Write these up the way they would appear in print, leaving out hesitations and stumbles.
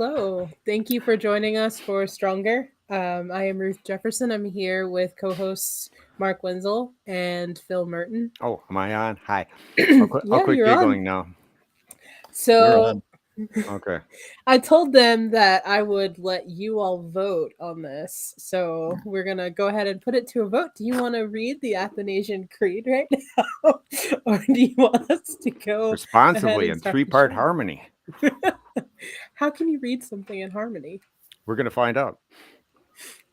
Hello. Thank you for joining us for Stronger. I am Ruth Jefferson. I'm here with co-hosts Mark Wenzel and Phil Merten. Oh, am I on? Hi. I'll Yeah, quit you're on. giggling now. You're So on. Okay. I told them that I would let you all vote on this. So we're going to go ahead and put it to a vote. Do you want to read the Athanasian Creed right now? Or do you want us to go ahead Responsibly and in start the three-part show? harmony. How can you read something in harmony? We're going to find out.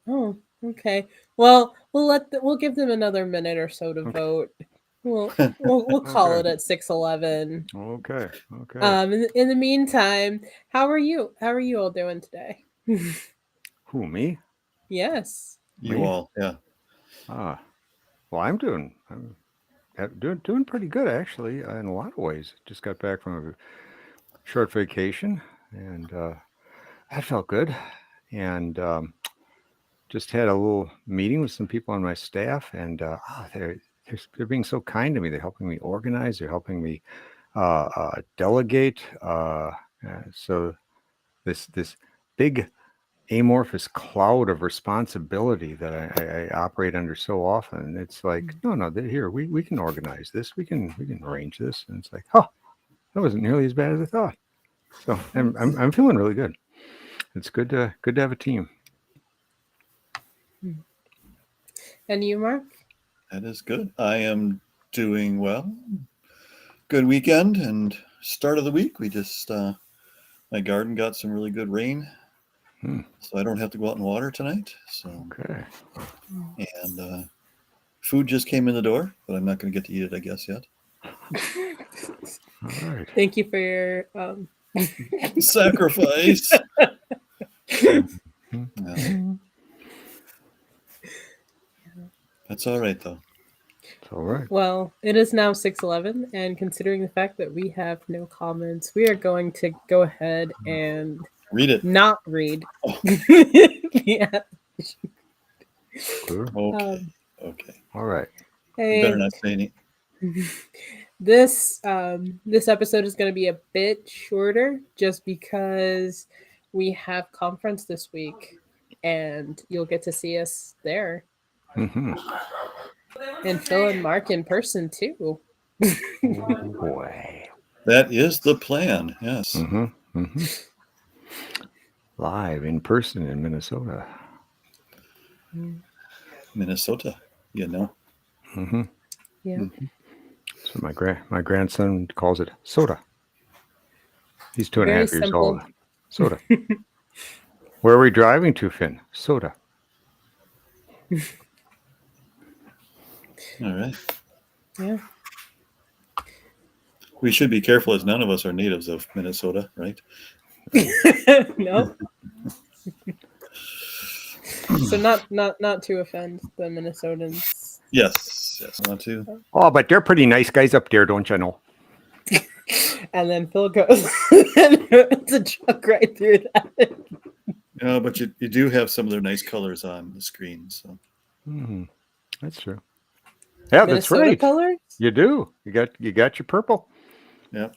Oh, okay. Well, we'll give them another minute or so to Okay. vote. We'll call Okay. it at 6:11. Okay. Okay. In the meantime, how are you? How are you all doing today? Who, me? Yes. You Me? all, yeah. Ah, well, I'm doing pretty good, actually, in a lot of ways. Just got back from a short vacation, and that felt good. And just had a little meeting with some people on my staff, and they're being so kind to me. They're helping me organize. They're helping me delegate. So this big amorphous cloud of responsibility that I operate under so often. It's like, no, here we can organize this. We can arrange this, and it's like, oh, that wasn't nearly as bad as I thought. So I'm feeling really good. It's good to have a team. And you, Mark? That is good. I am doing well. Good weekend and start of the week. We just my garden got some really good rain, Hmm. so I don't have to go out and water tonight. So Okay. and food just came in the door, but I'm not going to get to eat it, I guess, yet. All right. Thank you for your Sacrifice. Mhm. No, that's all right though. It's all right. Well, it is now 6:11, and considering the fact that we have no comments, we are going to go ahead and Read it. not read. Oh, Yeah. Cool. okay. Um, Okay. All right. You better and not say any. this episode is going to be a bit shorter, just because we have conference this week, and you'll get to see us there, Mm-hmm. and Phil and Mark in person too. Oh boy. That is the plan. Yes. Mm-hmm. Mm-hmm. Live in person in Minnesota. Minnesota, you know. Mm-hmm. Yeah, Mhm. So my grandson calls it soda. He's two and a very half years old. simple. Soda. Where are we driving to, Finn? Soda. All right. Yeah. We should be careful as none of us are natives of Minnesota, right? No. So not to offend the Minnesotans. Yes. Yes. I want to. Oh, but they're pretty nice guys up there, don't you know? And then Phil goes and it's a joke right through that. No, but you do have some of their nice colors on the screen. So Mm-hmm. That's true. Yeah, that's Minnesota right. colors? You do. You got your purple. yeah.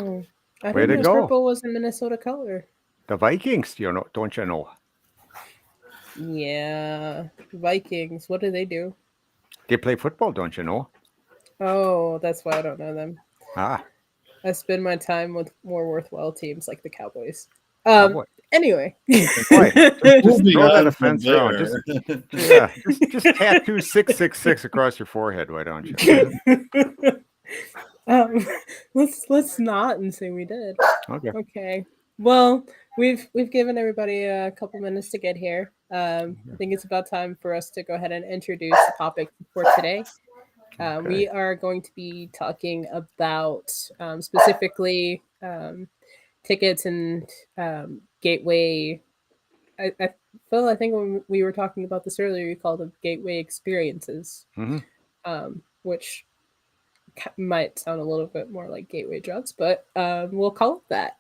Oh, I Way didn't to know go. purple was a Minnesota color. The Vikings, don't you know? Yeah. Vikings. What do they do? They play football, don't you know? Oh, that's why I don't know them. Ah, I spend my time with more worthwhile teams like the Cowboys. cowboy. Anyway. Boy, just Moving throw that on from offense around. there. Just tattoo 666 across your forehead, why don't you? um, let's not and say we did. Okay. Okay. Well, we've given everybody a couple minutes to get here. I think it's about time for us to go ahead and introduce the topic for today. Okay. We are going to be talking about specifically tickets and gateway. I think when we were talking about this earlier, we called them gateway experiences, Mm-hmm. which might sound a little bit more like gateway drugs, but we'll call it that.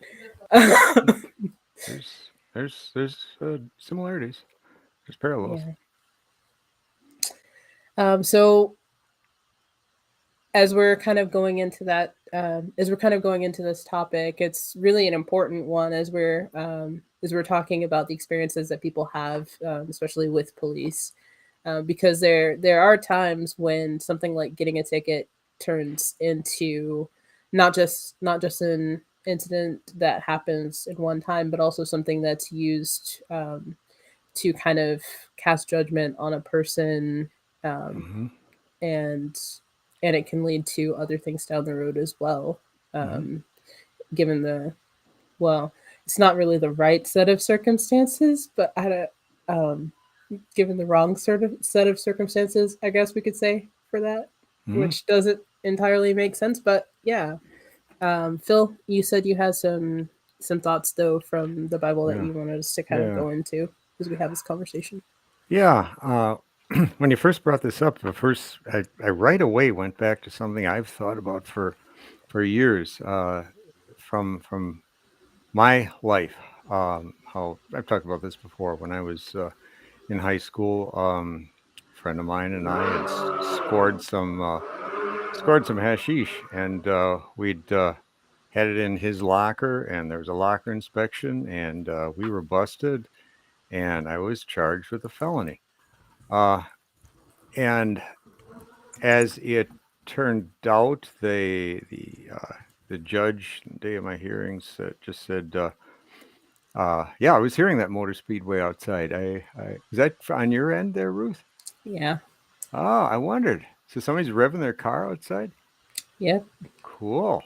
There's similarities. There's parallels. Yeah. So as we're kind of going into that, as we're kind of going into this topic, it's really an important one as we're talking about the experiences that people have, especially with police, because there are times when something like getting a ticket turns into not just an incident that happens in one time, but also something that's used, to kind of cast judgment on a person, um, Mm-hmm. and and it can lead to other things down the road as well. Mm-hmm. Um, given the well, it's not really the right set of circumstances, but I don't. Given the wrong sort of set of circumstances, I guess we could say for that, Mm-hmm. which doesn't entirely make sense. But yeah, Phil, you said you had some thoughts though from the Bible that Yeah. you wanted us to kind of Yeah. go into as we have this conversation. Yeah. When you first brought this up, I right away went back to something I've thought about for years, from my life. How I've talked about this before. When I was in high school, a friend of mine and I had scored some hashish, and we'd had it in his locker, and there was a locker inspection, and we were busted, and I was charged with a felony. Uh, and as it turned out, the judge, the day of my hearings, just said, "Yeah, I was hearing that motor speedway outside. Is that on your end there, Ruth? Yeah. Oh, I wondered. So somebody's revving their car outside? Yeah. Cool.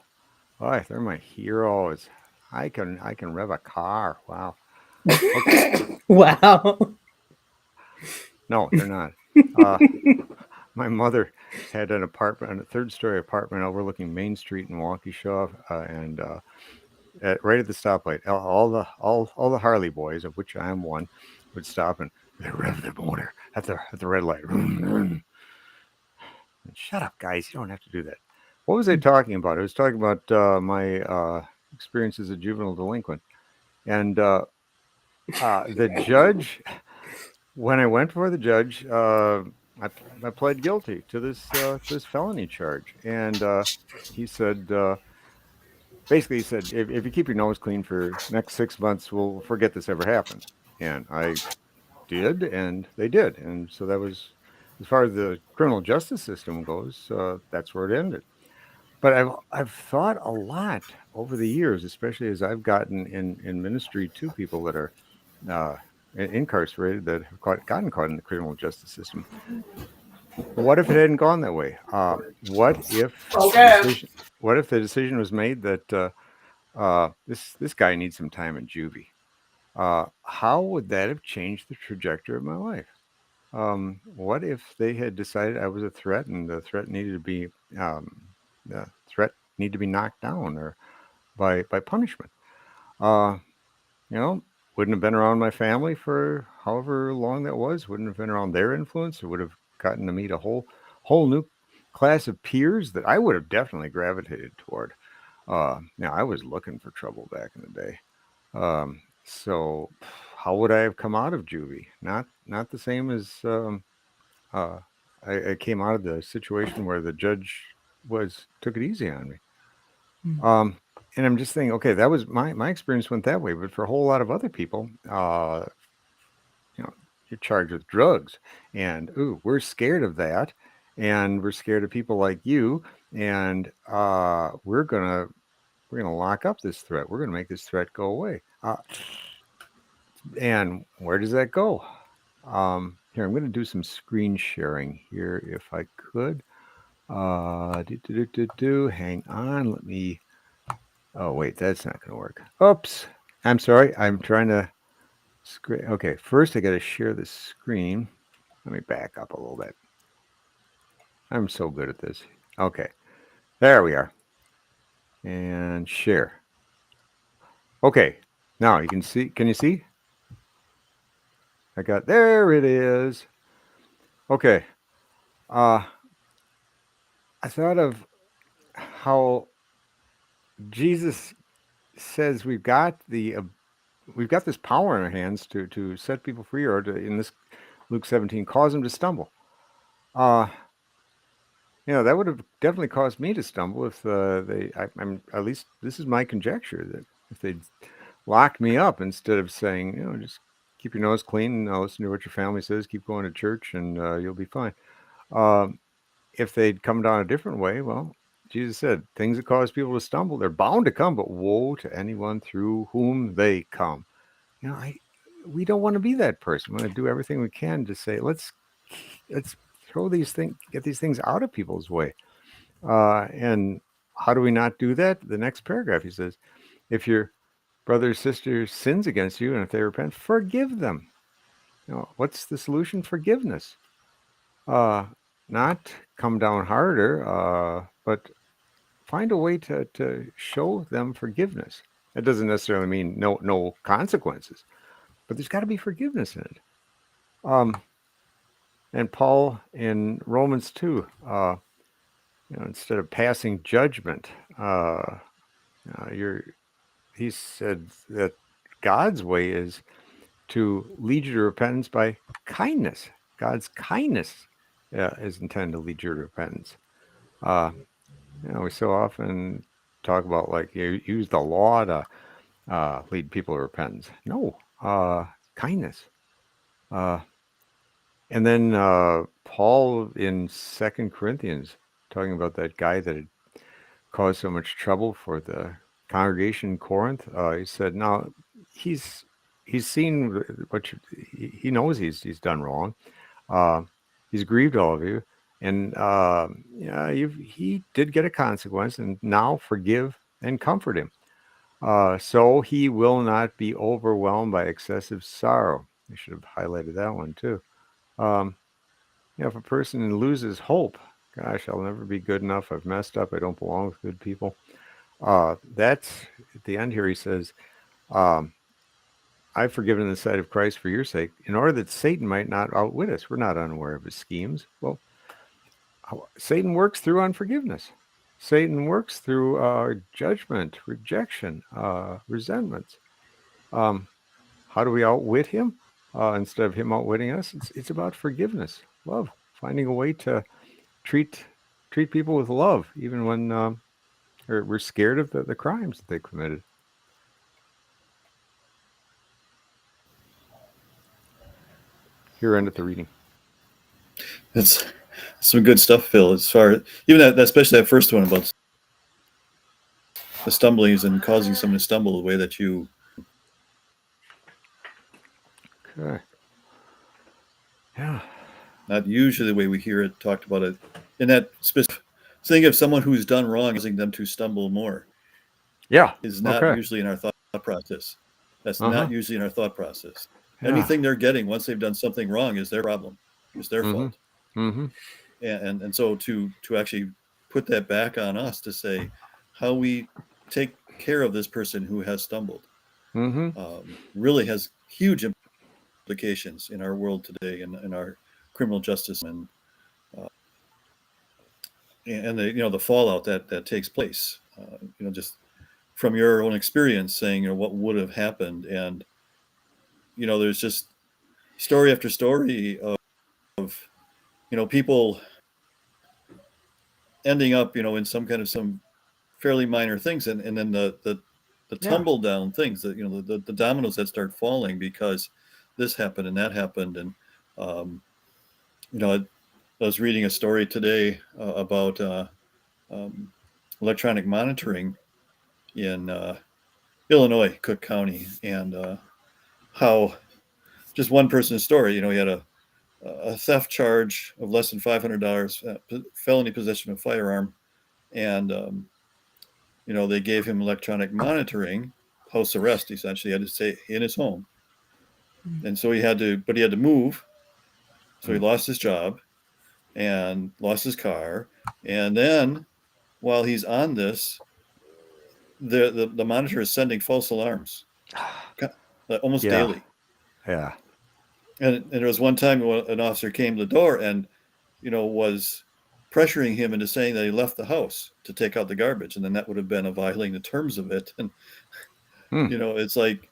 Oh, they're my heroes. I can rev a car. Wow. Okay. Wow. No, they're not. Uh, my mother had an apartment, a third-story apartment overlooking Main Street in Waukesha, and right at the stoplight, all the Harley boys, of which I am one, would stop and they rev their motor at the red light. Shut up, guys! You don't have to do that. What was I talking about? I was talking about my experience as a juvenile delinquent, and the judge. When I went before the judge, I, I pled guilty to this felony charge, and he said, basically, he said, if you keep your nose clean for next 6 months, we'll forget this ever happened. And I did, and they did, and so that was, as far as the criminal justice system goes, that's where it ended. But I've thought a lot over the years, especially as I've gotten in ministry to people that are uh, incarcerated that have gotten caught in the criminal justice system. What if it hadn't gone that way? Okay. What if the decision was made that this guy needs some time in juvie? How would that have changed the trajectory of my life? What if they had decided I was a threat and the threat needed to be knocked down or by punishment? Uh, you know, wouldn't have been around my family for however long that was. Wouldn't have been around their influence. Or would have gotten to meet a whole new class of peers that I would have definitely gravitated toward. Now I was looking for trouble back in the day. So how would I have come out of juvie? Not the same as uh, I came out of the situation where the judge was took it easy on me. Um, and I'm just thinking, okay, that was my experience went that way, but for a whole lot of other people, you know, you're charged with drugs, and ooh, we're scared of that, and we're scared of people like you, and we're gonna lock up this threat. We're gonna make this threat go away. And where does that go? Here, I'm gonna do some screen sharing here if I could. Hang on, let me. Oh wait, that's not gonna work. Oops. I'm sorry. I'm trying to screen. Okay, first I got to share the screen. Let me back up a little bit. I'm so good at this. Okay, there we are. And share. Okay, now you can see. Can you see? There it is. Okay. Uh, I thought of how Jesus says we've got this power in our hands to set people free, or to, in this Luke 17, cause them to stumble. Uh, that would have definitely caused me to stumble if I'm at least this is my conjecture that if they'd locked me up instead of saying, just keep your nose clean and listen to what your family says, keep going to church, and you'll be fine. Um, if they'd come down a different way, well, Jesus said, things that cause people to stumble, they're bound to come, but woe to anyone through whom they come. I we don't want to be that person. We want to do everything we can to say, let's throw these things, get these things out of people's way. And how do we not do that? The next paragraph, he says, if your brother or sister sins against you and if they repent, forgive them. What's the solution? Forgiveness. Uh, Not come down harder, but find a way to show them forgiveness. That doesn't necessarily mean no consequences, but there's got to be forgiveness in it. And Paul in Romans 2, instead of passing judgment, you're he said that God's way is to lead you to repentance by kindness. God's kindness is intended to lead you to repentance. Uh, we so often talk about like you use the law to lead people to repentance. No, kindness. Uh, and then Paul in 2 Corinthians talking about that guy that had caused so much trouble for the congregation in Corinth. He said, "Now he's seen what he knows he's done wrong. Uh, he's grieved all of you, and he did get a consequence, and now forgive and comfort him, so he will not be overwhelmed by excessive sorrow." I should have highlighted that one too. Um, if a person loses hope, gosh, I'll never be good enough. I've messed up. I don't belong with good people. That's at the end here. He says, um, I've forgiven in the sight of Christ for your sake, in order that Satan might not outwit us. We're not unaware of his schemes. Well, Satan works through unforgiveness. Satan works through judgment, rejection, resentment. Um, how do we outwit him? Instead of him outwitting us, it's about forgiveness, love, finding a way to treat people with love, even when we're scared of the crimes that they committed. Here endeth the reading. It's some good stuff, Phil. As far even that, especially that first one about the stumblings and causing someone to stumble the way that you. Okay. Yeah. Not usually the way we hear it talked about it in that specific. Think of someone who's done wrong, causing them to stumble more. Yeah. Is not usually in our thought process. That's not usually in our thought process. Yeah. Anything they're getting once they've done something wrong is their problem. It's their fault. Mm-hmm. And so to actually put that back on us to say how we take care of this person who has stumbled really has huge implications in our world today and in our criminal justice and the fallout that takes place. Just from your own experience, saying what would have happened, and there's just story after story of people ending up in some fairly minor things, and then the tumble down things that the dominoes that start falling because this happened and that happened. And I was reading a story today about electronic monitoring in Illinois, Cook County, and how just one person's story. He had a theft charge of less than $500, felony possession of firearm, and they gave him electronic monitoring, house arrest. Essentially, he had to stay in his home, and so he had to move. So he lost his job and lost his car, and then while he's on this, the monitor is sending false alarms almost daily. Yeah. And there was one time an officer came to the door and was pressuring him into saying that he left the house to take out the garbage, and then that would have been a violating the terms of it. And it's like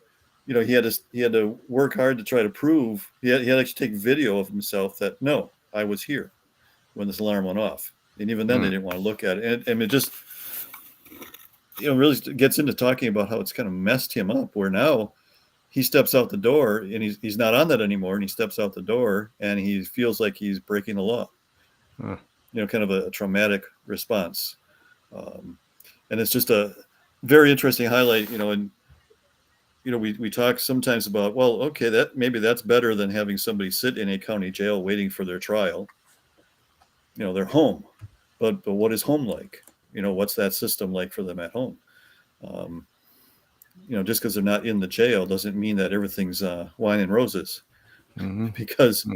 he had to work hard to try to prove he had to actually take video of himself that no, I was here when this alarm went off. And even then, they didn't want to look at it. And it just, really gets into talking about how it's kind of messed him up, where now he steps out the door and he's not on that anymore. And he steps out the door and he feels like he's breaking the law. Kind of a traumatic response. And it's just a very interesting highlight, and we talk sometimes about, well, okay, that maybe that's better than having somebody sit in a county jail waiting for their trial. They're home, but what is home like? What's that system like for them at home? Just because they're not in the jail doesn't mean that everything's wine and roses, because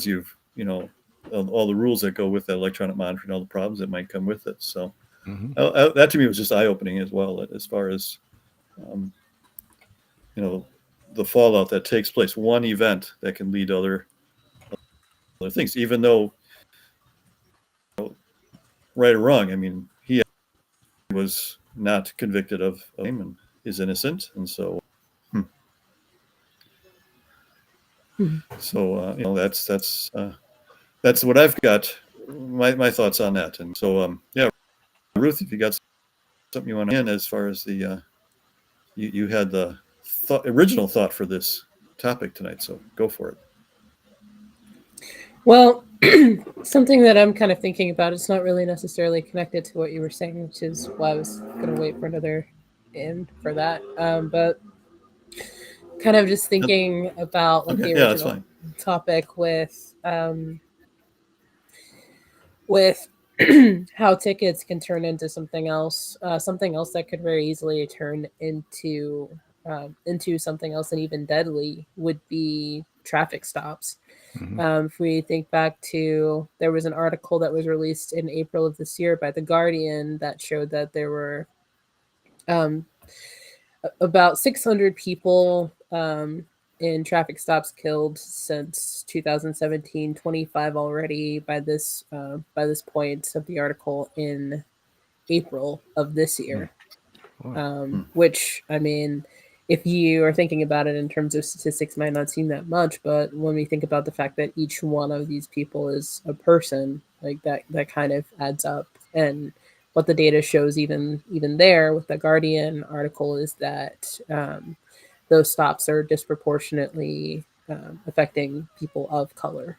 you've all the rules that go with that electronic monitoring, all the problems that might come with it. So that to me was just eye-opening as well, as far as the fallout that takes place. One event that can lead to other things, even though, right or wrong, I mean, he was not convicted of him and is innocent, and so that's what I've got, my thoughts on that. And so Ruth, if you got something you want to in as far as the you had the original thought for this topic tonight, so go for it. Well, something that I'm kind of thinking about, it's not really necessarily connected to what you were saying, which is why I was going to wait for another in for that. But kind of just thinking about like the original topic with how tickets can turn into something else that could very easily turn into something else, and even deadly would be traffic stops. If we think back to, there was an article that was released in April of this year by The Guardian that showed that there were about 600 people in traffic stops killed since 2017, 25 already by this point of the article in April of this year. Which, I mean, if you are thinking about it in terms of statistics, might not seem that much, but when we think about the fact that each one of these people is a person, like that kind of adds up. And what the data shows, even there with the Guardian article, is that those stops are disproportionately affecting people of color.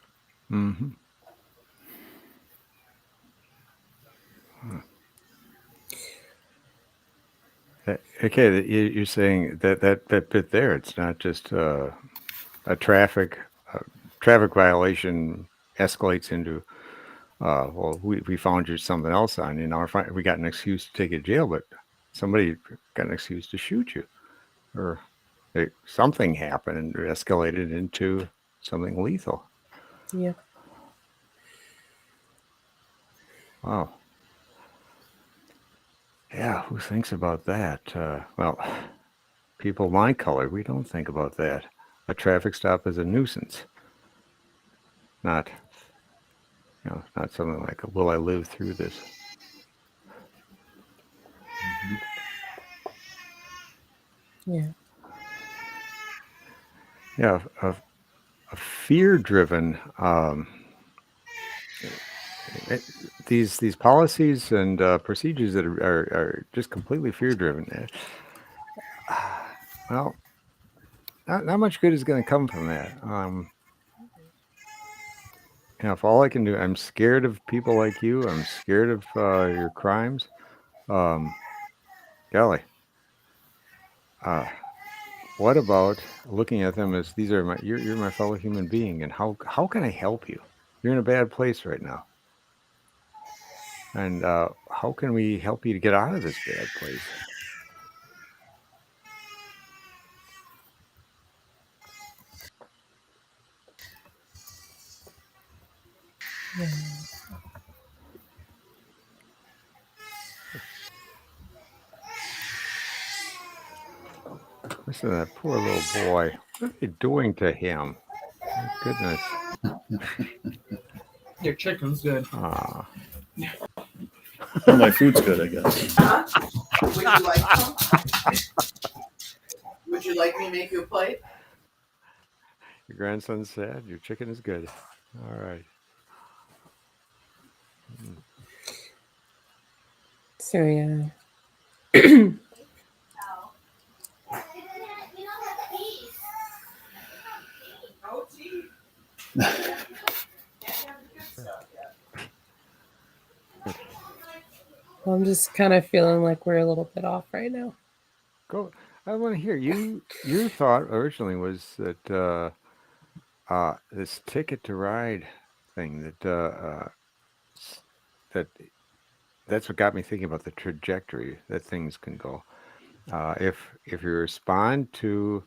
Okay, you're saying that bit there, it's not just a traffic violation escalates into, well, we found you something else on you. Now we got an excuse to take you to jail, but somebody got an excuse to shoot you, or something happened and escalated into something lethal. Yeah. Wow. Yeah, who thinks about that? Well, people my color, we don't think about that. A traffic stop is a nuisance. Not something like, will I live through this? Yeah. Yeah, a fear-driven, these policies and procedures that are just completely fear-driven. Well, not much good is going to come from that. If all I can do, I'm scared of people like you. I'm scared of your crimes. Golly. What about looking at them as these are you're my fellow human being, and how can I help you? You're in a bad place right now, and how can we help you to get out of this bad place? Listen to that poor little boy. What are they doing to him? My goodness. Your chicken's good. Ah. Well, my food's good, I guess. Would you like some? Would you like me to make you a plate? Your grandson said your chicken is good. All right. So yeah. Oh, gee. I'm just kind of feeling like we're a little bit off right now. Go. I want to hear you. Your thought originally was that this ticket to ride thing s- that that's what got me thinking about the trajectory that things can go. If you respond to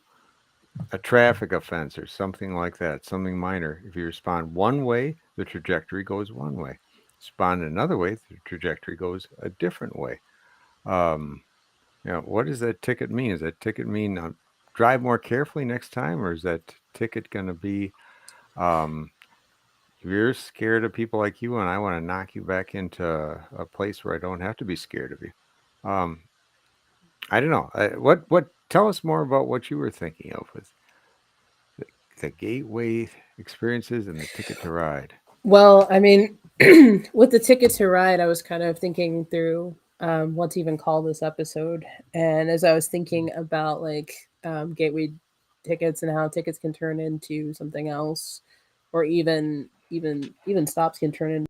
a traffic offense or something like that, something minor, if you respond one way, the trajectory goes one way. Respond another way, the trajectory goes a different way. Um, what does that ticket mean? Does that ticket mean drive more carefully next time, or is that ticket going to be um, if you're scared of people like you and I want to knock you back into a place where I don't have to be scared of you? Um, I don't know. What? Tell us more about what you were thinking of with the gateway experiences and the ticket to ride. Well, I mean, with the ticket to ride, I was kind of thinking through what to even call this episode. And as I was thinking about like gateway tickets and how tickets can turn into something else, or even stops can turn into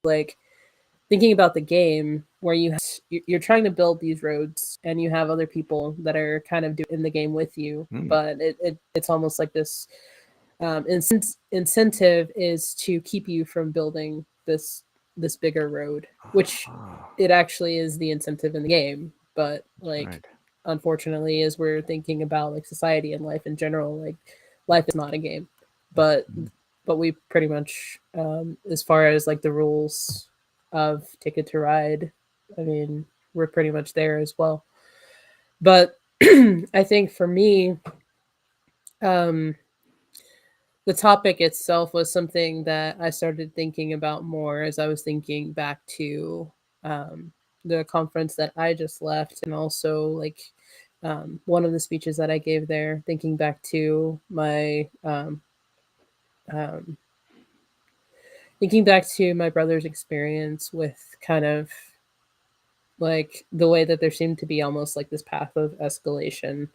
like thinking about the game where you're trying to build these roads and you have other people that are kind of in the game with you, Hmm. but it's almost like this incentive is to keep you from building this bigger road, which Ah, it actually is the incentive in the game. But that's like, right. unfortunately, as we're thinking about like society and life in general, like life is not a game. But we pretty much, as far as like the rules of Ticket to Ride, I mean, we're pretty much there as well. But I think for me, um, the topic itself was something that I started thinking about more as I was thinking back to um, the conference that I just left, and also like one of the speeches that I gave there, thinking back to my um, thinking back to my brother's experience with kind of like the way that there seemed to be almost like this path of escalation,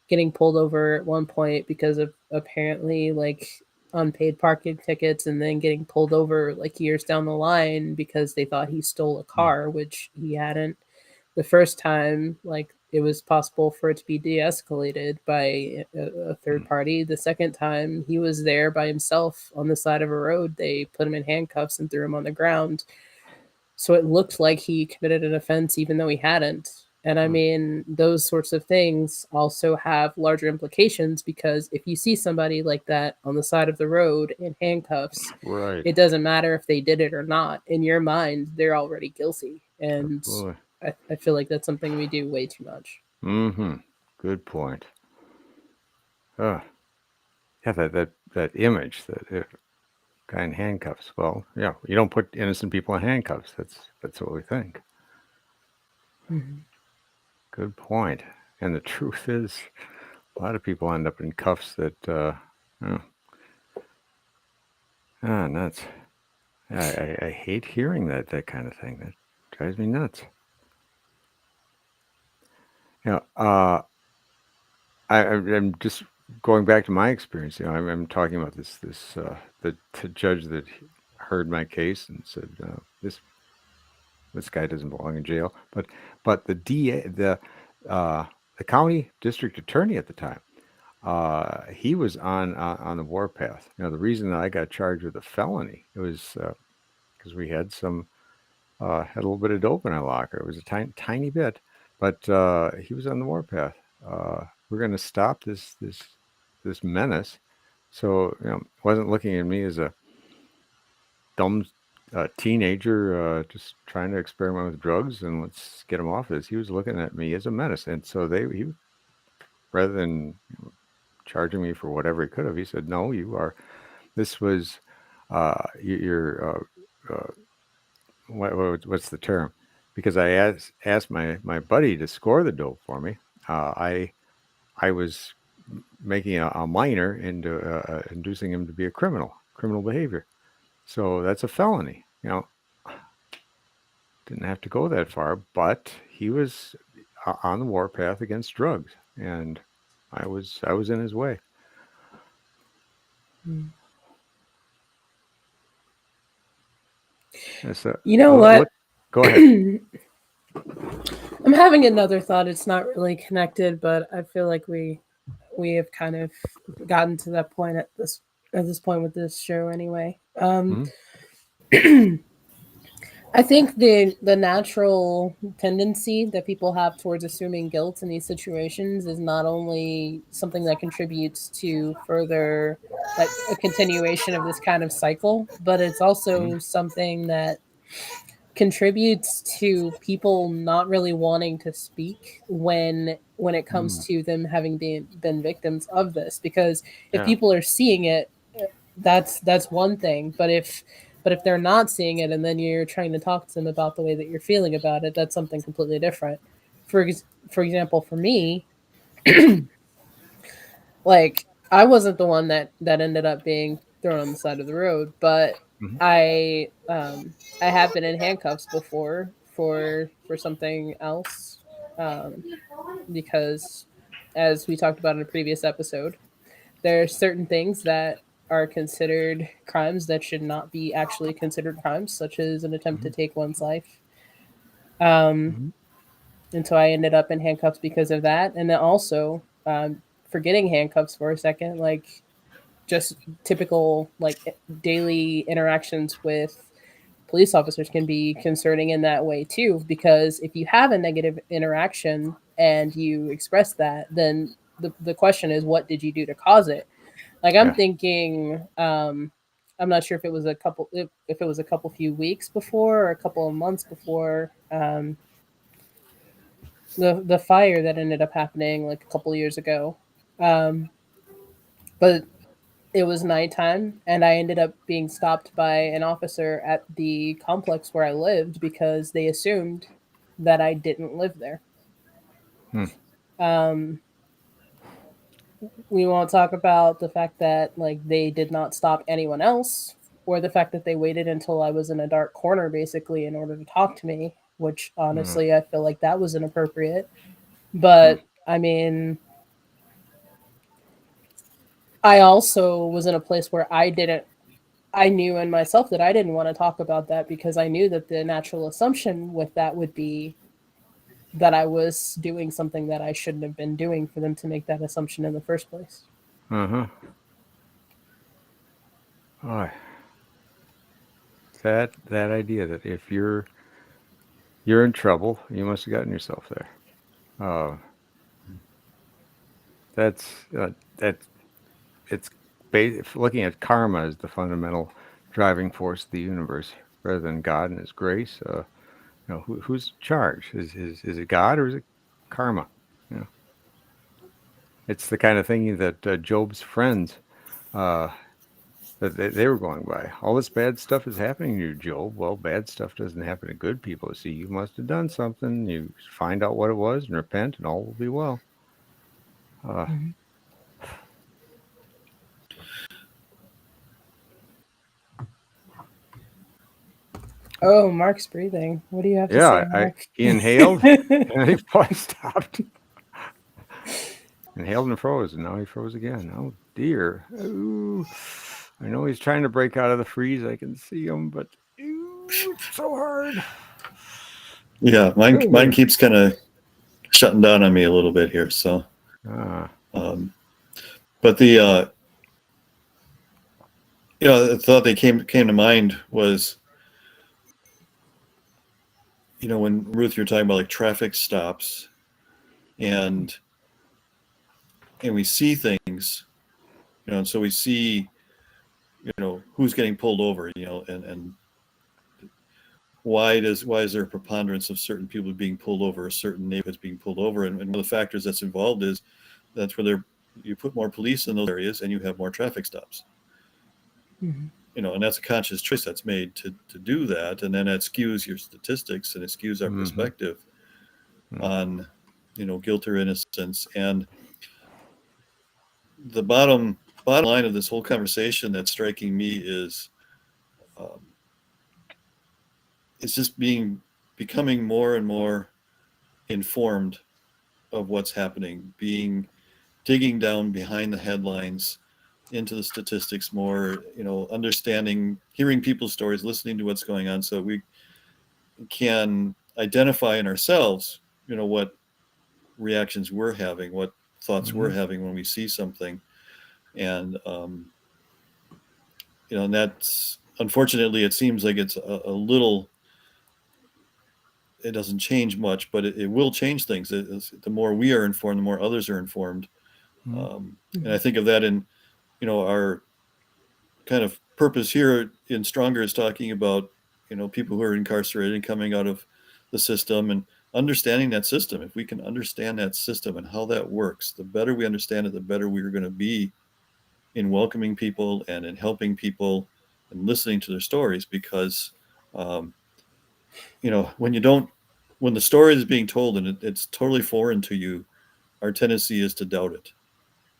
getting pulled over at one point because of apparently like unpaid parking tickets, and then getting pulled over like years down the line because they thought he stole a Hmm. car, which he hadn't. The first time, like it was possible for it to be de-escalated by a third Hmm. party. The second time, he was there by himself on the side of a road. They put him in handcuffs and threw him on the ground, so it looked like he committed an offense even though he hadn't. And I Hmm. mean, those sorts of things also have larger implications, because if you see somebody like that on the side of the road in handcuffs, Right. it doesn't matter if they did it or not. In your mind, they're already guilty. And Absolutely. I feel like that's something we do way too much. Mm-hmm. Good point. Uh, yeah, that image, that guy in handcuffs. Well, yeah, you don't put innocent people in handcuffs. That's what we think. Mhm. Good point. And the truth is, a lot of people end up in cuffs that, oh, nuts. I hate hearing that kind of thing. That drives me nuts. You know, I'm just going back to my experience. I'm talking about the judge that heard my case and said this guy doesn't belong in jail. But the DA, the county district attorney at the time, he was on the warpath. The reason that I got charged with a felony, it was because we had had a little bit of dope in our locker. It was a tiny bit, but he was on the warpath. We're going to stop this menace. So wasn't looking at me as a dumb teenager just trying to experiment with drugs and let's get him off this. He was looking at me as a menace, and so he rather than charging me for whatever he could have, he said, "No, you are. This was you're what's the term?" Because I asked my buddy to score the dope for me. I was making a minor into inducing him to be criminal behavior. So that's a felony. didn't have to go that far, but he was on the warpath against drugs, and I was in his way. So, You know what? go ahead. I'm having another thought. It's not really connected, but I feel like we have kind of gotten to that point at this point with this show anyway. Mhm. I think the natural tendency that people have towards assuming guilt in these situations is not only something that contributes to further like a continuation of this kind of cycle, but it's also something that contributes to people not really wanting to speak when it comes Mm. to them having been victims of this, because if Yeah. people are seeing it, that's one thing, but if they're not seeing it and then you're trying to talk to them about the way that you're feeling about it, that's something completely different. For example, for me, like I wasn't the one that ended up being thrown on the side of the road, but Mhm. I have been in handcuffs before for something else, um, because as we talked about in a previous episode, there are certain things that are considered crimes that should not be actually considered crimes, such as an attempt to Mhm. take one's life. Um, Mhm. and so I ended up in handcuffs because of that, and then also forgetting handcuffs for a second, like just typical like daily interactions with police officers can be concerning in that way too, because if you have a negative interaction and you express that, then the question is, what did you do to cause it? Like I'm Yeah. thinking, I'm not sure if it was if it was a couple few weeks before or a couple of months before the fire that ended up happening like a couple years ago. um, but it was nighttime, and I ended up being stopped by an officer at the complex where I lived because they assumed that I didn't live there. Hmm. Um, we won't talk about the fact that like they did not stop anyone else, or the fact that they waited until I was in a dark corner basically in order to talk to me, which Hmm. honestly I feel like that was inappropriate. Hmm. But I mean, I also was in a place where I knew in myself that I didn't want to talk about that because I knew that the natural assumption with that would be that I was doing something that I shouldn't have been doing for them to make that assumption in the first place. Uh-huh. Oh, that idea that if you're in trouble, you must have gotten yourself there. Uh, that's that it's looking at karma as the fundamental driving force of the universe rather than God and His grace. Who's in charge? Is it God or is it karma? You know, it's the kind of thing that Job's friends uh, that they were going by. All this bad stuff is happening to you, Job. Well, bad stuff doesn't happen to good people. See, you must have done something. You find out what it was and repent, and all will be well. Uh, Mm-hmm. Oh, Mark's breathing. What do you have to say, yeah, Mark? he inhaled and he probably stopped. Inhaled and froze, and now he froze again. Oh dear. Ooh. I know he's trying to break out of the freeze. I can see him, but ooh, it's so hard. Yeah, mine keeps kind of shutting down on me a little bit here. So, Ah. um, but the the thought that came to mind was, when Ruth, you're talking about like traffic stops, and we see things, and so we see, who's getting pulled over, and why is there a preponderance of certain people being pulled over, or certain neighborhoods being pulled over, and one of the factors that's involved is that's where you put more police in those areas and you have more traffic stops. Mm-hmm. And that's a conscious choice that's made to do that, and then that skews your statistics and it skews our Mm-hmm. perspective on guilt or innocence. And the bottom line of this whole conversation that's striking me is, it's just being becoming more and more informed of what's happening, digging down behind the headlines into the statistics more, understanding, hearing people's stories, listening to what's going on, so we can identify in ourselves, what reactions we're having, what thoughts we're having when we see something. And, and that's, unfortunately, it seems like it's a little, it doesn't change much, but it will change things. The more we are informed, the more others are informed. And I think of that in, our kind of purpose here in Stronger is talking about, people who are incarcerated and coming out of the system and understanding that system. If we can understand that system and how that works, the better we understand it, the better we're going to be in welcoming people and in helping people and listening to their stories. Because, when the story is being told and it's totally foreign to you, our tendency is to doubt it.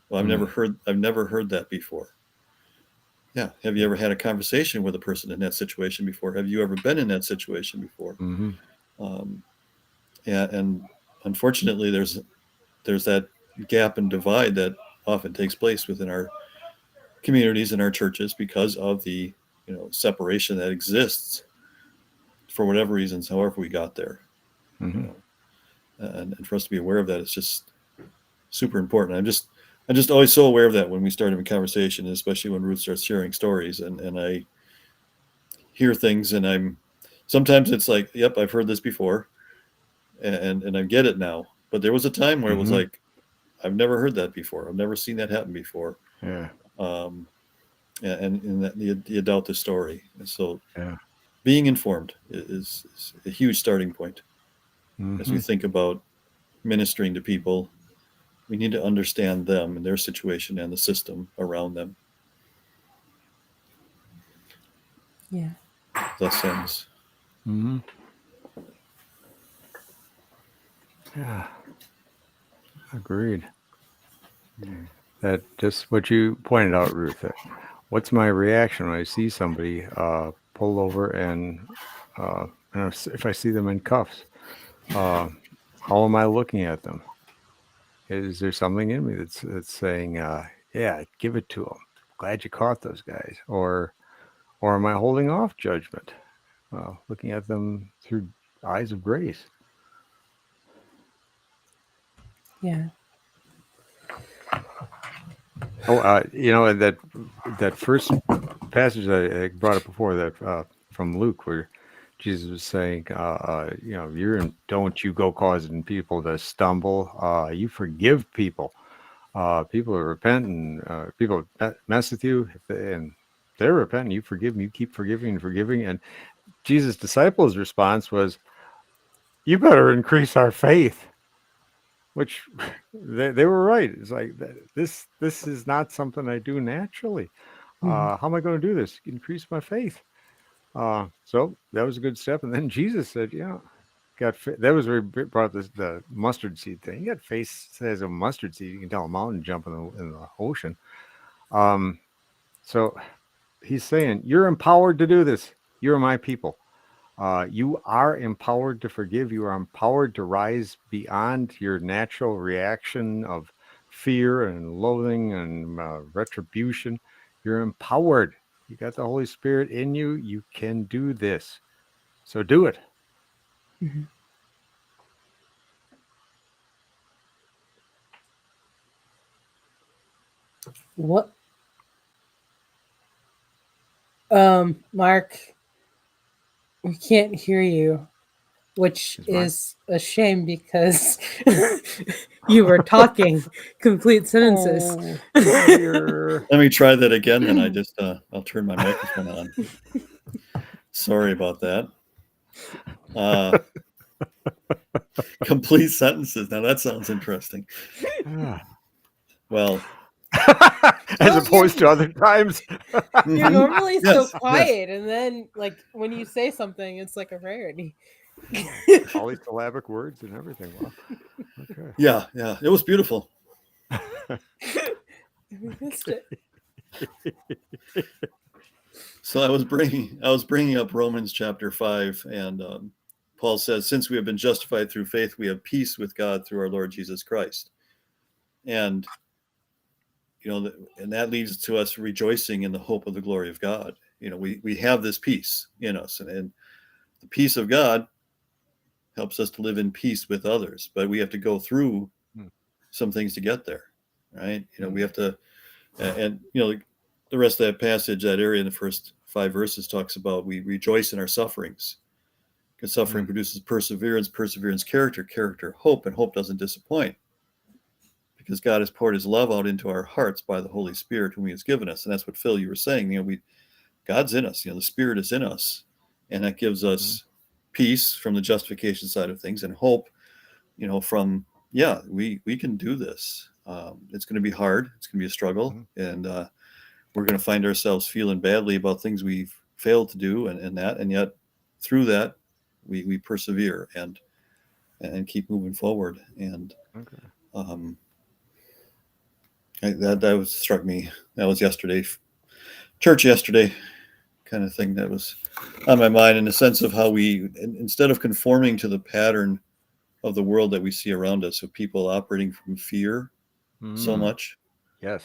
Well, I've never heard that before. Yeah. Have you ever had a conversation with a person in that situation before? Have you ever been in that situation before? Yeah, and unfortunately, there's that gap and divide that often takes place within our communities and our churches because of the separation that exists for whatever reasons, however we got there. And for us to be aware of that, it's just super important. I'm just always so aware of that when we start having conversation, especially when Ruth starts sharing stories, and I hear things, and sometimes it's like, yep, I've heard this before, and I get it now. But there was a time where it was like, I've never heard that before. I've never seen that happen before. Yeah. And that you doubt the story. And so Yeah. being informed is a huge starting point. As we think about ministering to people, we need to understand them and their situation and the system around them. Yeah. Thus ends. Yeah. Agreed. That just what you pointed out, Ruth. That what's my reaction when I see somebody pull over and if I see them in cuffs? How am I looking at them? Is there something in me that's saying, "Yeah, give it to them. Glad you caught those guys," or am I holding off judgment, looking at them through eyes of grace? Yeah. Oh, that first passage I brought up before, that from Luke, where Jesus was saying, don't you go causing people to stumble. You forgive people. People repent, and people mess with you, and they're repenting. You forgive them. You keep forgiving and forgiving. And Jesus' disciples' response was, "You better increase our faith." Which they were right. It's like, this is not something I do naturally. How am I going to do this? Increase my faith. So that was a good step. And then Jesus said, "Yeah, that was where he brought the mustard seed thing. You got faith size of a mustard seed. You can tell a mountain to jump in the ocean." So he's saying, you're empowered to do this. You're my people. You are empowered to forgive. You are empowered to rise beyond your natural reaction of fear and loathing and retribution. You're empowered. You got the Holy Spirit in you. You can do this. So do it. What? Mark, we can't hear you, which is a shame because you were talking complete sentences. Dear. Let me try that again, then. I'll turn my microphone on. Sorry about that. Complete sentences. Now that sounds interesting. Well, as opposed to other times. You're normally so Yes, quiet, and then like when you say something, it's like a rarity. All these syllabic words and everything. Well, okay. Yeah, it was beautiful. We missed it. So I was bringing up Romans chapter 5, and Paul says, since we have been justified through faith, we have peace with God through our Lord Jesus Christ. And, and that leads to us rejoicing in the hope of the glory of God. We have this peace in us, and the peace of God helps us to live in peace with others, but we have to go through some things to get there, right? We have to, and the rest of that passage, that area in the first 5 verses talks about we rejoice in our sufferings, because suffering produces perseverance, character, hope, and hope doesn't disappoint, because God has poured his love out into our hearts by the Holy Spirit whom he has given us. And that's what, Phil, you were saying, God's in us, the Spirit is in us, and that gives us peace from the justification side of things, and hope, from, we can do this. It's going to be hard. It's going to be a struggle. And we're going to find ourselves feeling badly about things we've failed to do, and yet through that, we persevere and keep moving forward. And that was struck me. That was church yesterday kind of thing that was on my mind, in the sense of how we, instead of conforming to the pattern of the world that we see around us, of people operating from fear so much. Yes.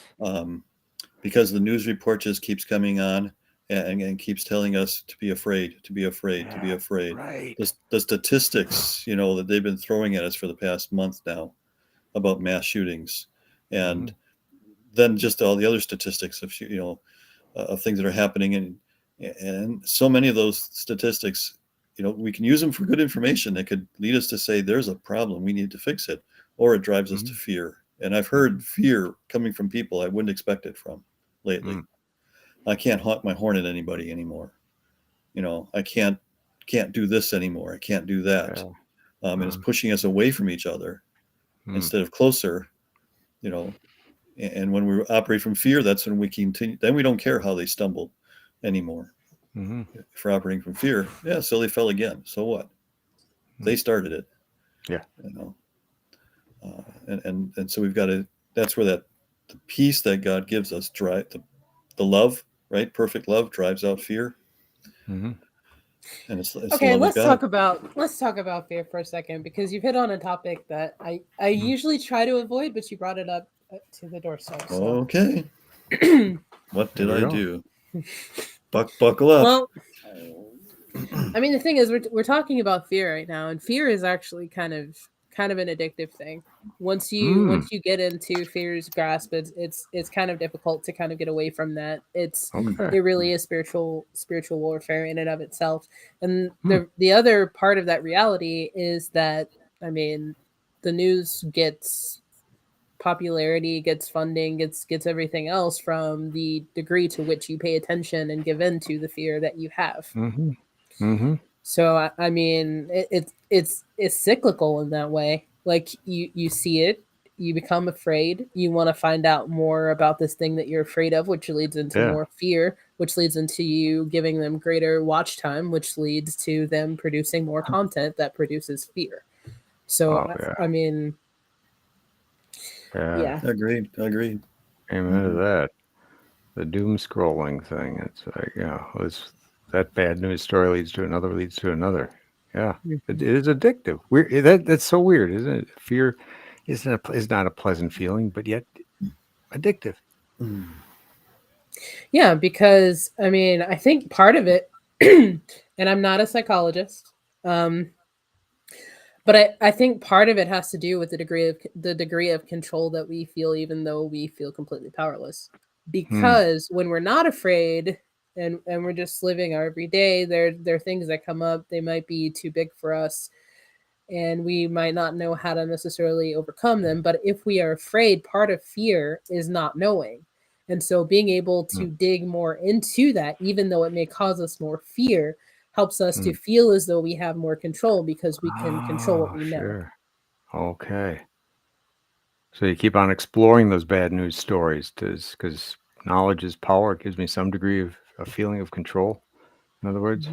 Because the news report just keeps coming on and keeps telling us to be afraid. Right. The statistics, that they've been throwing at us for the past month now about mass shootings, and then just all the other statistics of, of things that are happening. And so many of those statistics, we can use them for good information that could lead us to say there's a problem, we need to fix it, or it drives us to fear. And I've heard fear coming from people I wouldn't expect it from lately. I can't honk my horn at anybody anymore. I can't do this anymore. I can't do that. And it's pushing us away from each other instead of closer, and when we operate from fear, that's when we continue. Then we don't care how they stumbled anymore. If we're operating from fear, so they fell again. So what? They started it. Yeah. And so we've got to. That's where the peace that God gives us drive the love, right? Perfect love drives out fear. And it's okay. the love of God. Let's talk about fear for a second, because you've hit on a topic that I usually try to avoid, but you brought it up to the doorstep. So. Okay. What did I do? Buckle up. Well, I mean, the thing is, we're talking about fear right now, and fear is actually kind of an addictive thing. Once you get into fear's grasp, it's kind of difficult to kind of get away from that. It really is spiritual warfare in and of itself. And the other part of that reality is that, I mean, the news gets popularity, gets funding, gets everything else from the degree to which you pay attention and give in to the fear that you have. So I mean, it's cyclical in that way. Like you see it, you become afraid, you want to find out more about this thing that you're afraid of, which leads into more fear, which leads into you giving them greater watch time, which leads to them producing more content that produces fear. So I mean, Agreed. Amen to that. The doom scrolling thing. It's like, that bad news story leads to another. Yeah, it is addictive. That's so weird, isn't it? Fear is not a pleasant feeling, but yet addictive. Yeah, because I mean, I think part of it, and I'm not a psychologist, but I think part of it has to do with the degree of control that we feel, even though we feel completely powerless. Because when we're not afraid and we're just living our everyday, there are things that come up. They might be too big for us, and we might not know how to necessarily overcome them. But if we are afraid, part of fear is not knowing. And so being able to dig more into that, even though it may cause us more fear, helps us to feel as though we have more control, because we can control what we know. Sure. Okay. So you keep on exploring those bad news stories, because knowledge is power. It gives me some degree of a feeling of control. In other words,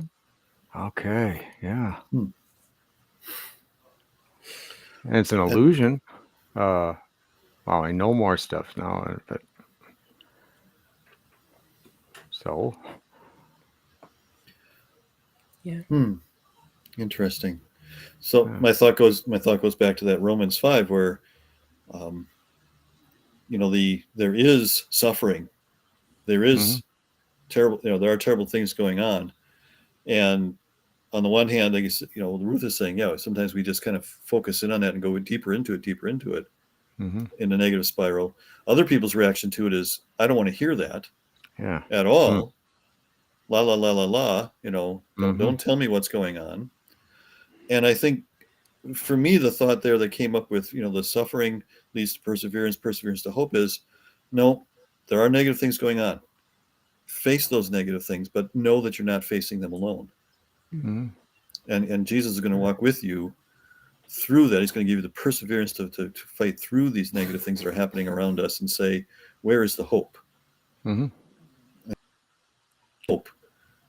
okay, yeah. And it's an illusion. Wow, I know more stuff now, but so. Yeah. Interesting. So my thought goes back to that Romans 5 where, there is suffering, there is terrible, there are terrible things going on, and on the one hand, I guess Ruth is saying, sometimes we just kind of focus in on that and go deeper into it, in a negative spiral. Other people's reaction to it is, I don't want to hear that at all. La la la la la. Don't tell me what's going on. And I think, for me, the thought there that came up with, the suffering leads to perseverance, perseverance to hope is, no, there are negative things going on. Face those negative things, but know that you're not facing them alone. And Jesus is going to walk with you through that. He's going to give you the perseverance to fight through these negative things that are happening around us and say, where is the hope? Hope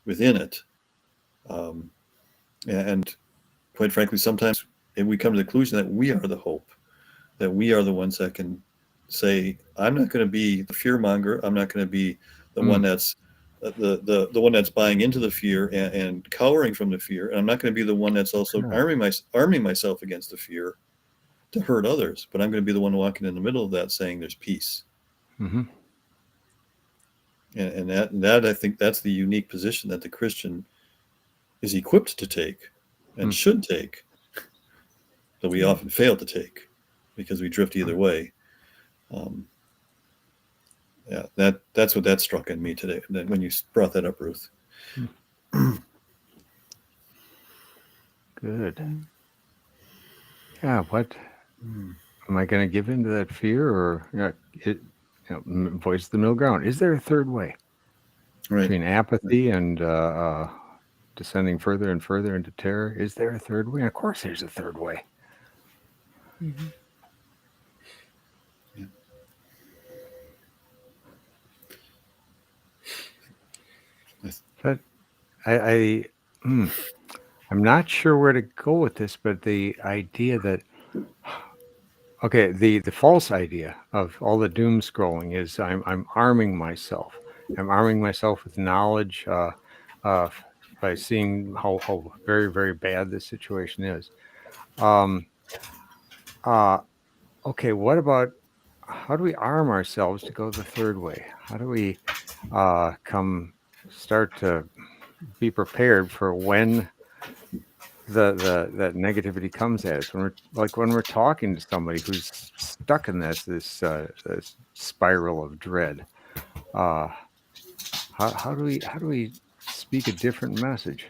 within it. And quite frankly, sometimes we come to the conclusion that we are the hope, that we are the ones that can say, I'm not going to be the fear monger. I'm not going to be the one that's the one that's buying into the fear and cowering from the fear. And I'm not going to be the one that's also arming myself against the fear to hurt others. But I'm going to be the one walking in the middle of that saying there's peace. And that I think that's the unique position that the Christian is equipped to take and should take, that we often fail to take because we drift either way. That's what that struck in me today when you brought that up, Ruth. Good. Yeah. What am I going to give into that fear, or voice the middle ground? Is there a third way between apathy and descending further and further into terror? Is there a third way? And of course, there's a third way. But I'm not sure where to go with this, but the idea that, the false idea of all the doom scrolling is I'm arming myself. I'm arming myself with knowledge by seeing how very, very bad this situation is. Okay, what about, how do we arm ourselves to go the third way? How do we start to be prepared for when that negativity comes at us, when we're talking to somebody who's stuck in this spiral of dread? How do we speak a different message?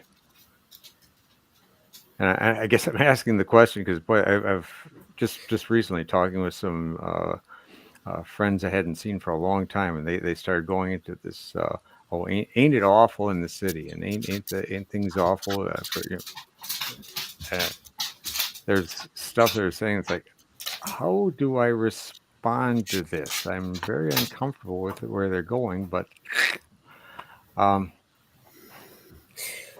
And I guess I'm asking the question because, boy, I've just recently talking with some friends I hadn't seen for a long time, and they started going into this. Ain't it awful in the city? And ain't things awful? There's stuff they're saying. It's like, how do I respond to this? I'm very uncomfortable with where they're going, but and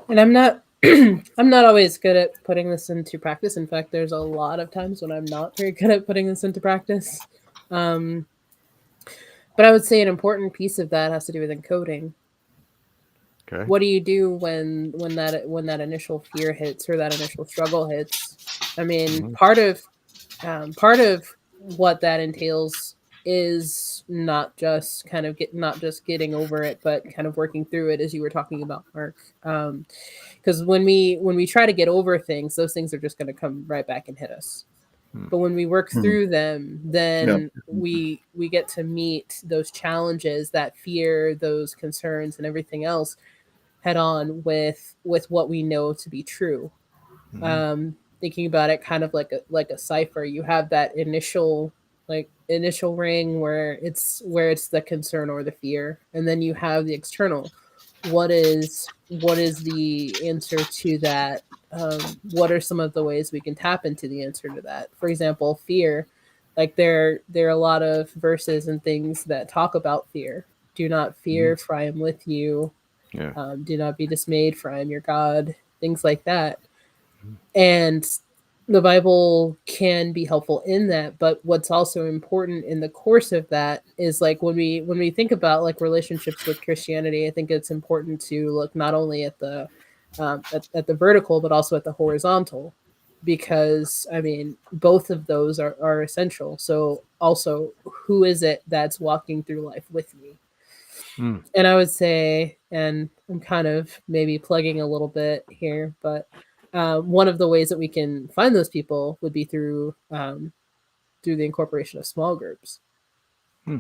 I'm not I'm not always good at putting this into practice. In fact, there's a lot of times when I'm not very good at putting this into practice. But I would say an important piece of that has to do with encoding. Okay. What do you do when that initial fear hits or that initial struggle hits? I mean, part of what that entails is not just getting over it, but kind of working through it, as you were talking about, Mark. Because when we try to get over things, those things are just going to come right back and hit us. But when we work through them, then we get to meet those challenges, that fear, those concerns, and everything else head on with what we know to be true. Thinking about it kind of like a cipher, you have that initial ring where it's the concern or the fear, and then you have the external. What is the answer to that? What are some of the ways we can tap into the answer to that? For example, fear. Like there are a lot of verses and things that talk about fear. Do not fear, for I am with you. Do not be dismayed, for I am your God. Things like that. And the Bible can be helpful in that, but what's also important in the course of that is like when we think about like relationships with Christianity, I think it's important to look not only at the at the vertical but also at the horizontal. because I mean, both of those are essential. So also, who is it that's walking through life with me? Mm. And I would say, and I'm kind of maybe plugging a little bit here, but one of the ways that we can find those people would be through the incorporation of small groups, Hmm.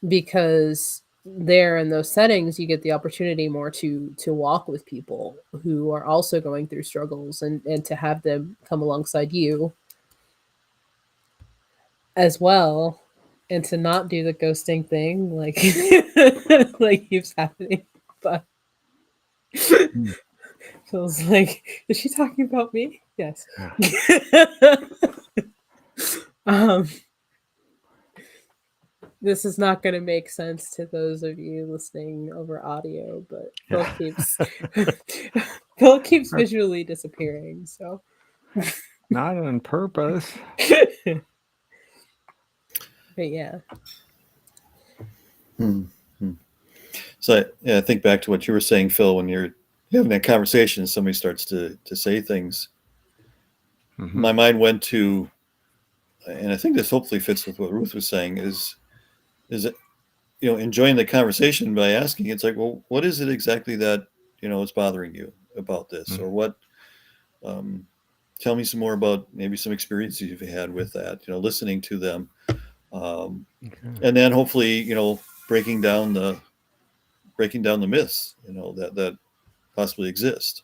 because there in those settings you get the opportunity more to walk with people who are also going through struggles, and to have them come alongside you as well, and to not do the ghosting thing like like keeps happening. But Mm. feels like, is she talking about me? Yes. Yeah. um this is not going to make sense to those of you listening over audio, but Phil Yeah. keeps Phil keeps visually disappearing. So Not on purpose. but yeah. So I think back to what you were saying, Phil, when you're having that conversation and somebody starts to say things. Mm-hmm. My mind went to, and I think this hopefully fits with what Ruth was saying, is it, enjoying the conversation by asking, it's like, well, what is it exactly that, is bothering you about this? Mm. Or what, tell me some more about maybe some experiences you've had with that, listening to them. Okay. And then hopefully, breaking down the myths, that possibly exist.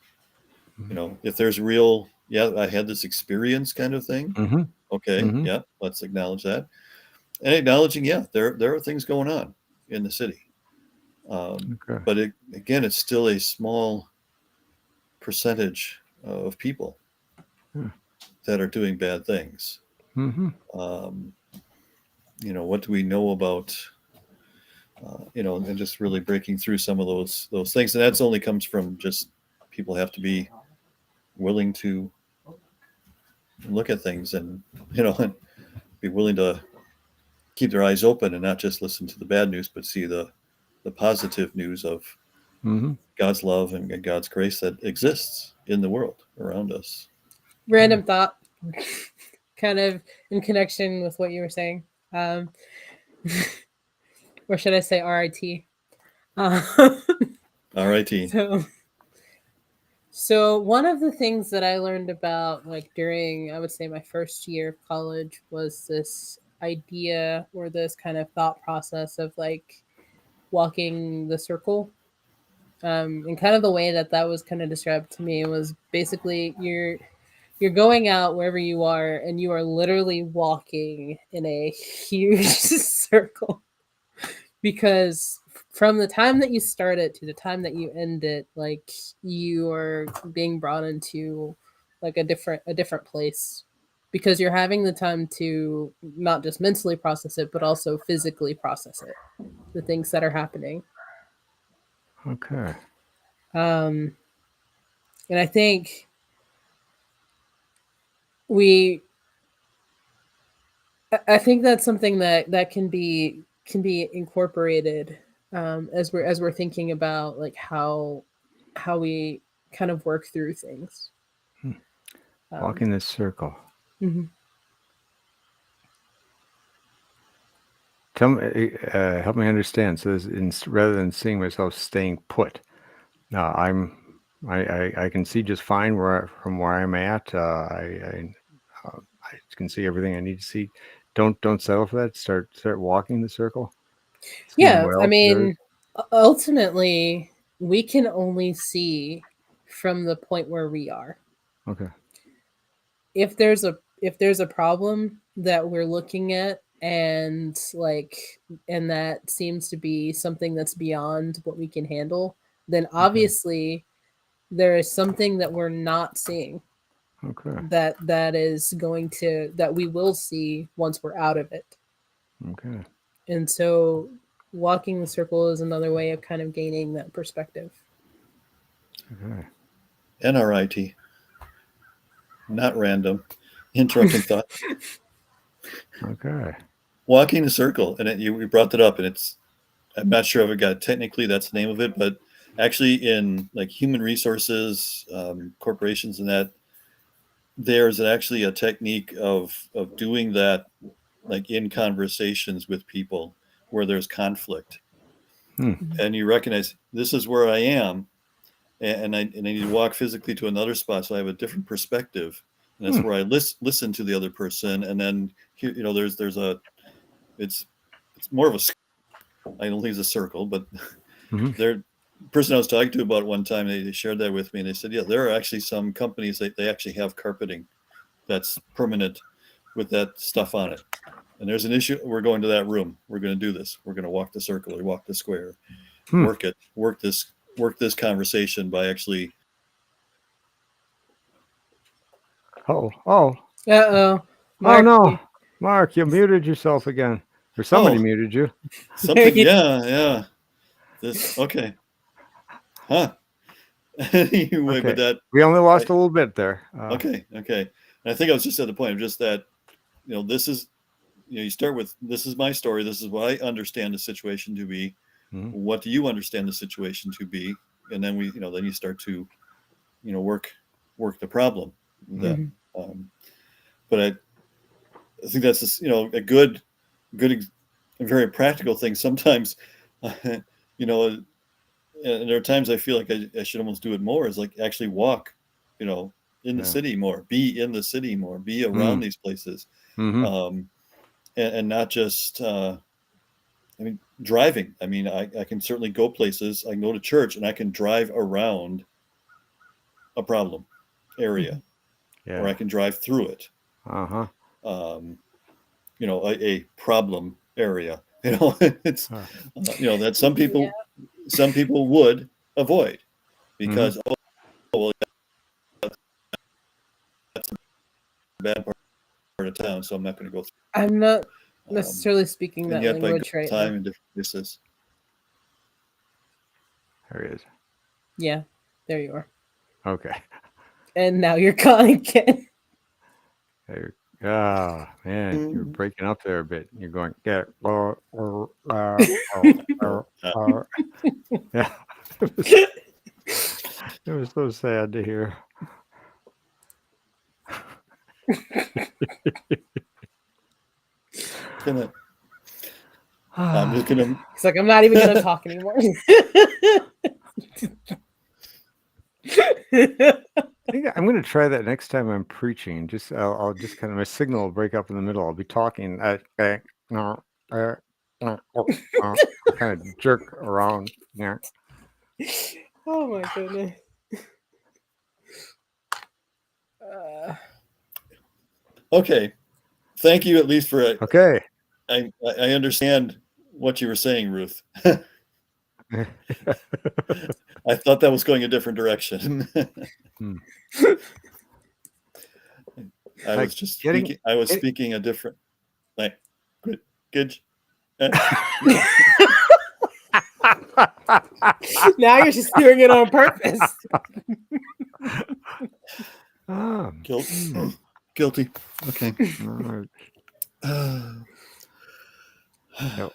Mm-hmm. If there's real, yeah, I had this experience kind of thing. Mm-hmm. Okay. Mm-hmm. Yeah. Let's acknowledge that. And acknowledging, yeah, there are things going on in the city. Okay. But again, it's still a small percentage of people Yeah. that are doing bad things. Mm-hmm. What do we know about, and just really breaking through some of those things. And that's only comes from just people have to be willing to look at things and, and be willing to keep their eyes open and not just listen to the bad news, but see the positive news of Mm-hmm. God's love and God's grace that exists in the world around us. Random thought, kind of in connection with what you were saying. Or should I say RIT? R.I.T. So one of the things that I learned about, like, during, I would say, my first year of college, was this idea, or this kind of thought process of like walking the circle. And kind of the way that that was kind of described to me was basically you're going out wherever you are, and you are literally walking in a huge circle, because from the time that you start it to the time that you end it, like, you are being brought into like a different place, because you're having the time to not just mentally process it, but also physically process it, the things that are happening. Okay. um and I think we I think that's something that can be incorporated, as we're thinking about like how we kind of work through things. Walk in this circle. Mhm. Tell me, help me understand. So, rather than seeing myself staying put, I can see just fine from where I'm at. I can see everything I need to see. Don't settle for that. Start walking the circle, seeing Yeah, what I else there is. mean, ultimately, we can only see from the point where we are. Okay. If there's a problem that we're looking at, and that seems to be something that's beyond what we can handle, then Okay. obviously there is something that we're not seeing, Okay. that we will see once we're out of it. Okay. And so walking the circle is another way of kind of gaining that perspective. Okay. NRIT. Not random. Interrupting thought. Okay. Walking the circle. And you brought that up, and I'm not sure if it got technically that's the name of it, but actually in like human resources, corporations and that, there's actually a technique of doing that, like in conversations with people where there's conflict, and you recognize this is where I am, and I need to walk physically to another spot so I have a different perspective, and that's where I listen to the other person, and then there's a it's more of a, I don't think it's a circle, but the person I was talking to about one time, they shared that with me, and they said, yeah, there are actually some companies that they actually have carpeting that's permanent with that stuff on it. And there's an issue, we're going to that room. We're going to do this. We're going to walk the circle or walk the square, work this conversation by actually. Uh-oh. Oh no, Mark, you muted yourself again. Or somebody muted you. Something, yeah. This, okay. Huh. Anyway, okay. But that we only lost a little bit there. Okay. And I think I was just at the point of just that, this is, you start with, this is my story. This is what I understand the situation to be. What do you understand the situation to be? And then then you start to, work the problem. That, but I think that's just, a good, very practical thing. Sometimes, and there are times I feel like I should almost do it more, is like actually walk, in the city more, be in the city more, be around these places, and not just, driving. I can certainly go places. I can go to church and I can drive around a problem area, or I can drive through it. A problem area. It's that some people would avoid because that's a bad part of town, so I'm not going to go through. I'm not necessarily speaking that and yet language by right time now. in different places. There he is. Yeah, there you are. Okay. And now you're calling again. Man, you're breaking up there a bit. You're going, yeah. Yeah. It was so sad to hear. I'm just gonna. It's like, I'm not even gonna talk anymore. I think I'm going to try that next time I'm preaching. I'll just kind of, my signal will break up in the middle. I'll be talking. Kind of jerk around. Yeah. Oh my goodness. Okay. Thank you at least for it. Okay. I understand what you were saying, Ruth. I thought that was going a different direction. I was just speaking. I was speaking a different. Like, good. Now you're just doing it on purpose. Guilty. Okay.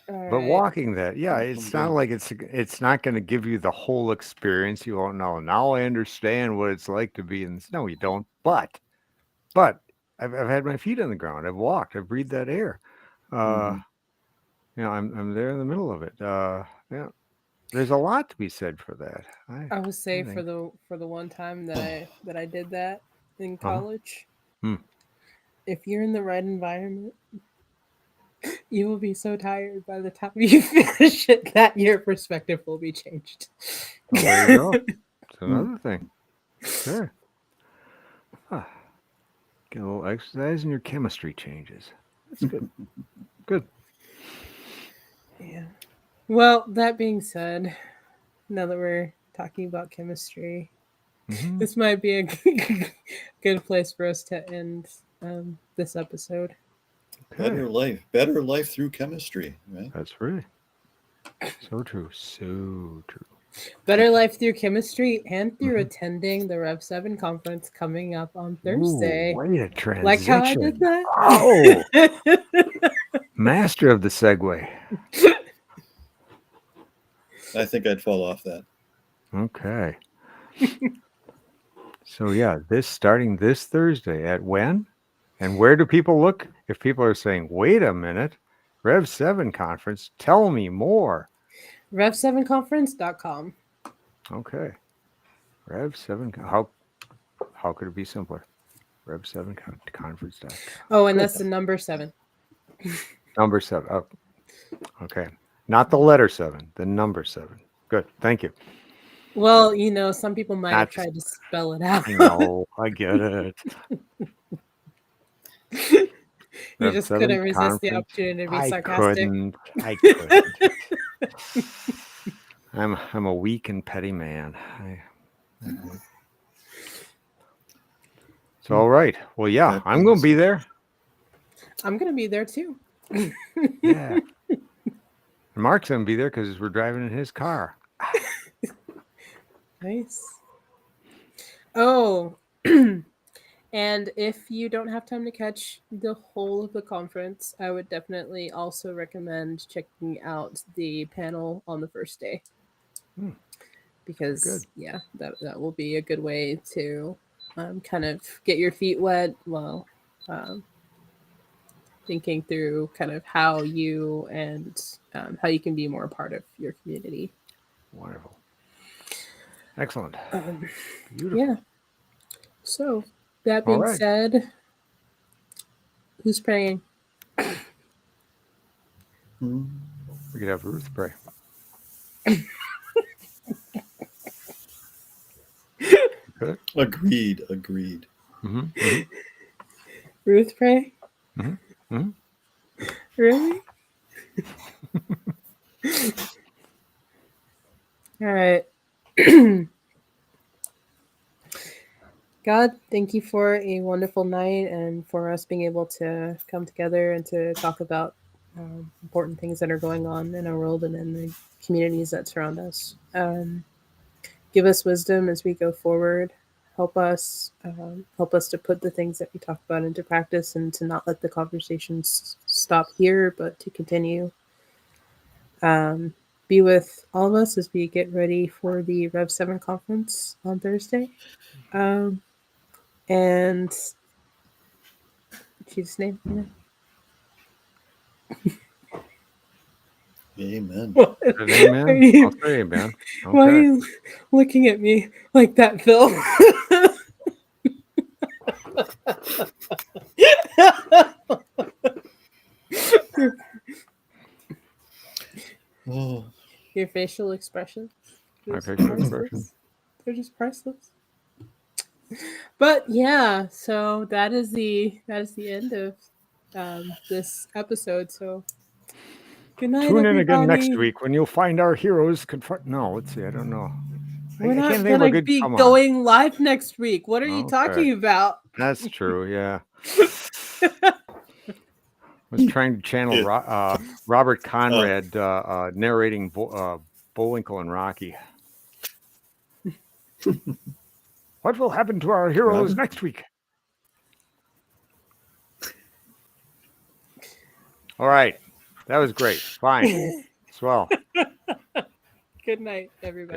But walking that, it's not like it's not going to give you the whole experience. You won't know. Now I understand what it's like to be in the snow. You don't. But I've had my feet on the ground. I've walked. I've breathed that air. I'm there in the middle of it. There's a lot to be said for that. I would say for the one time that I did that in college, if you're in the right environment, you will be so tired by the time you finish it that your perspective will be changed. Oh, there you go. It's another thing. Sure. Get a little exercise and your chemistry changes. That's good. Good. Yeah. Well, that being said, now that we're talking about chemistry, this might be a good place for us to end this episode. Okay. Better life through chemistry, right? That's right. So true. So true. Better life through chemistry and through attending the Rev 7 conference coming up on Thursday. Ooh, way to transition. Like how I did that? Oh, master of the segue. I think I'd fall off that. Okay. So yeah, starting this Thursday at when? And where do people look? If people are saying, wait a minute, Rev 7 conference, tell me more. Rev7conference.com. Okay. Rev 7, how could it be simpler? Rev7conference.com. Oh, and Good. that's the number 7. Number 7. Oh, okay. Not the letter 7, the number 7. Good. Thank you. Well, some people might have That's, tried to spell it out. I know. I get it. You Rev just 7 couldn't resist the conference. opportunity to be I sarcastic. couldn't. I'm a weak and petty man. So all right. Well, yeah, I'm going to be there. I'm going to be there too. Yeah. And Mark's going to be there because we're driving in his car. Nice. Oh, and if you don't have time to catch the whole of the conference, I would definitely also recommend checking out the panel on the first day. Because, Good. yeah, that will be a good way to kind of get your feet wet while thinking through kind of how you can be more a part of your community. Wonderful. Excellent. Beautiful. Yeah. So, that All being right. said, who's praying? We could have Ruth pray. Good. Agreed. Mm-hmm. Mm-hmm. Ruth pray? Mm-hmm. Mm-hmm. Really? All right. God, thank you for a wonderful night and for us being able to come together and to talk about important things that are going on in our world and in the communities that surround us. Give us wisdom as we go forward. Help us to put the things that we talk about into practice and to not let the conversations stop here, but to continue. Be with all of us as we get ready for the Rev 7 conference on Thursday. And in Jesus' name, amen. Amen. Amen. I'll say amen. Okay. Why are you looking at me like that, Phil? Oh, Your facial expressions. My facial expression. They're just priceless. But yeah, so that is the end of this episode. So good night, Tune in everybody. again next week when you'll find our heroes confront. No, let's see. I don't know. We're I not can't think of a gonna good. be Come on. going live next week. What are you Okay. talking about? That's true. Yeah. Was trying to channel Robert Conrad narrating Bullwinkle and Rocky. What will happen to our heroes next week? All right. That was great. Fine. Swell. Good night, everybody.